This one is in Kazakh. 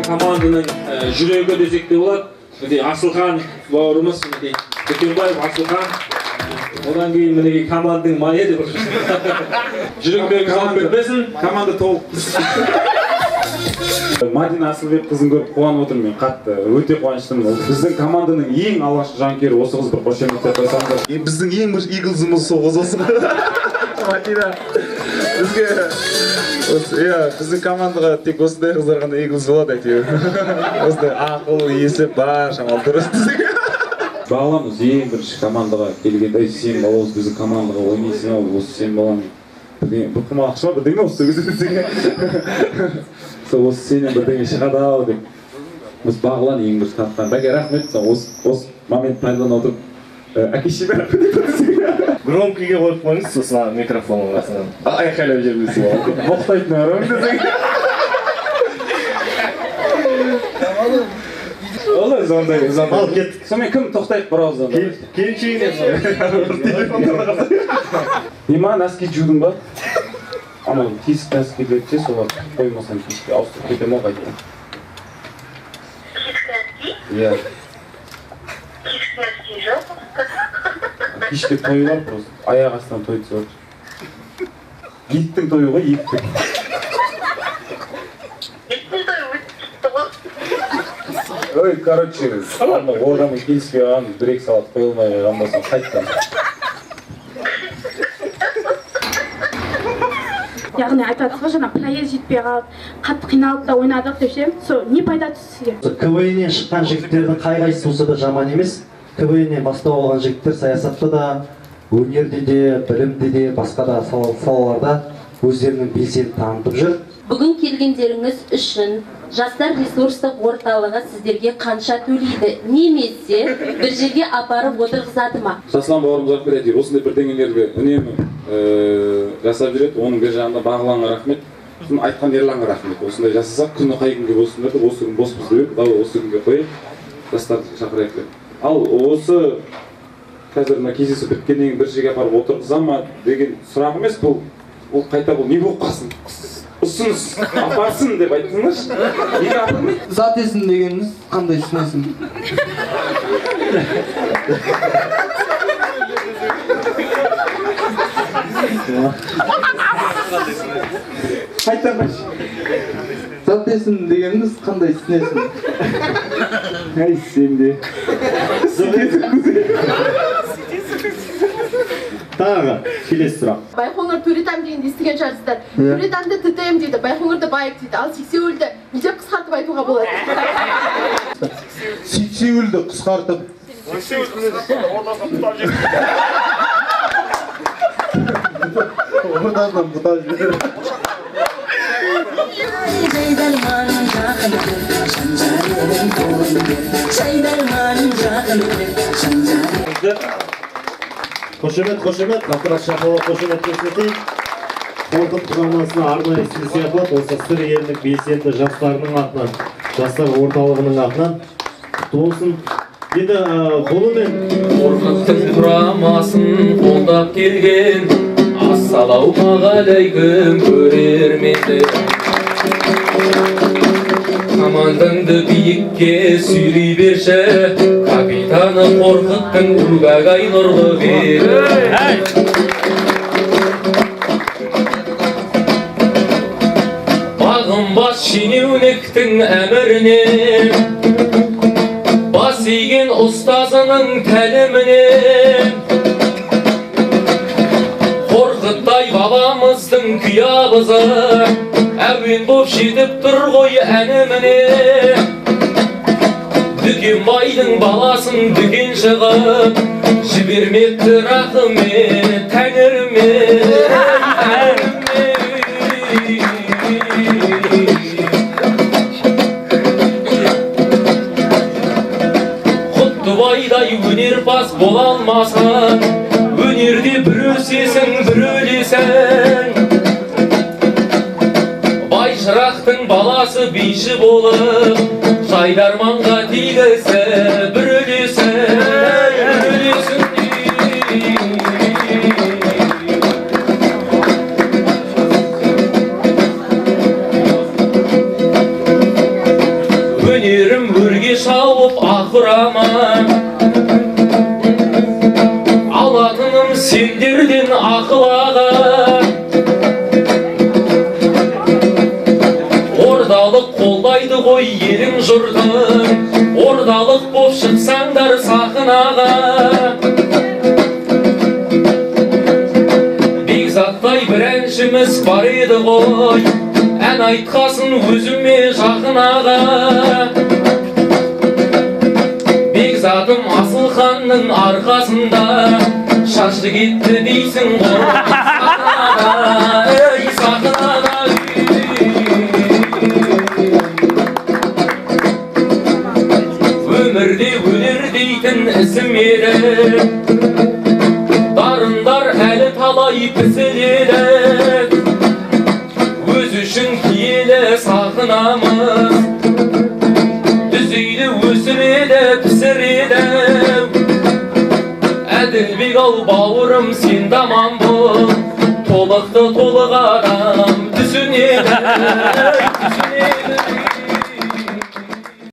Команданың жүрегі десек те болады. Асылхан бауырымыз, Дүкенбаев Асылхан. Одан кейін мінеге команданың майы деп жүректеріңіз алып кетпесін, команда толық. Мадина Асылбек қызын көріп қуанып отырмын мен, қатты өте қуаныштымын. Біздің команданың ең алғашқы жанкүйері осы қыз, бір қошеметтеп қойсаңыздар. Біздің ең бір иглзымыз сол қыз осы. Мадина бізге біздің командаға тек осындай қыздар ғана иглз болады әйтеуір. Осындай ақыл, есеп бар, шамал дұрыс десең. Бағаламыз ең бірінші командаға келгенде, сен бала осы біздің командаға ойнайсың ау, осы сен балаң бір құмалақшы ма бірдеңе осы өзі десең. Осы сенен бірдеңе шығады ау деп. Біз Бағлан ең бірінші тапқан. Бәке рахмет, осы момент пайдалана отырып әке-шешеме рахмет десең. Громкіге қойып қойыңыз, сосын микрофонның қасынан айқайлап жүрмесің ол. Боқтайтын өрім десең. Олай zonda. Ал кеттік. Сонымен кім тоқтайық бір ауыздан? Келіншегіне Ема носки жудың ба? Ана тесік носки кетсе, солар қоймасам кешке ауыстырып кетем ау қайтадан. Тесік носки? Иә. Тесік носки жоқ. Кешке тойы бар просто. Аяқ астынан той түсіп отыр. Еттің тойы ғой, еттің. Еттің тойы өтіп кетті ғой. Ой, короче, ордамен келіспей қалған, бір-екі салат қойылмай қалған болсам қайттан. Яғни айтасыз ғой, жаңа проезд жетпей қалып, қатты қиналып та ойнадық деп ше, сол не пайда түсті сізге? КВНнен шыққан жігіттердің қай-қайсысы болса да жаман емес. КВНнен бастау алған жігіттер саясатта да, өнерде де, білімде де, басқа да салаларда өздерінің белсенді танытып жүр. Бүгін келгендеріңіз үшін Жастар ресурстық орталығы сіздерге қанша төлейді? Немесе бір жерге апарып отырғызады ма? Жасұлан бауырымыз рахмет әйтеуір, осындай бірдеңелерді үнемі жасап жүреді. оның бер жағында Бағланға рахмет, айтқан Ерланға рахмет. Осындай жасасақ, күні қай күнге болсын деп, осы күн боспыз деп, осы күнге қойып, жастарды шақырайық деп. Ал осы қазір мына кездесу біткеннен кейін бір жерге апарып отырғыза ма деген сұрақ емес, бұл қайта бұл не болып қалсын? Ұсыныс апарсын деп айтыңызшы. Неге апармайды? Зат есім дегеніңіз қандай түсінесің? Қайтармайшы. Зат есім дегеніңіз қандай түсінесің? Әй сен де. Тағы келесі сұрақ. Байқоңыр Төретам дегенді естіген шығарсыздар. Төретамды ТТМ дейді, Байқоңырды байық дейді. Ал Сексеуілді неде қысқартып айтуға болады? Сексеуілді қысқартып. Ортасынан бұтап жібер. Қошемет, қапырақ шақыла қошемет көрсетейік. Қорқыт құрамасына арнайы сый-сияпат осы сыр елінің белсенді жастарының атынан, жастар орталығының атынан құтты болсын. Енді бұнымен Қорқыттың құрамасын қолдап келген ассалаумағалейкум көрермендер. Командаңды биікке сүйрей берші, капитаны Қорқыттың Угагай Нұрлыбек. Бағынбас шенеуніктің әмірінен, бас иген ұстазының тәлімінен, Қорқыттай бабамыздың күйабызы әуен боп жетіп тұр ғой әніміне. Дүкенбайдың баласын дүкен шығып жібермекті рахмет тәңіріме. Құттыбайдай өнерпаз бола алмасаң, өнерде бір өсесің, бір өлесің. Байшырақтың баласы бейші болып, жайдарманға тигісі бір өлесің, бір өлесің. құрама. Алатыным сендерден ақыл аға. Ордалық қолдайды ғой елің жұртың, ордалық боп шықсаңдар сахнаға. Бекзаттай бір әншіміз бар еді ғой, ән айтқасын өзіме жақын аға. Бекзатым Асылханның арқасында шашты кетті дейсің ғой сахнаға, ей сахнаға. Өмірде өлер дейтін ісім еді, дарындар әлі талай пісіледі. Өз үшін киелі сахнамыз, дүзейлі өсіреді, пісіреді. Әділбек ал бауырым сен даман бол, толықты толық адам түсінеді.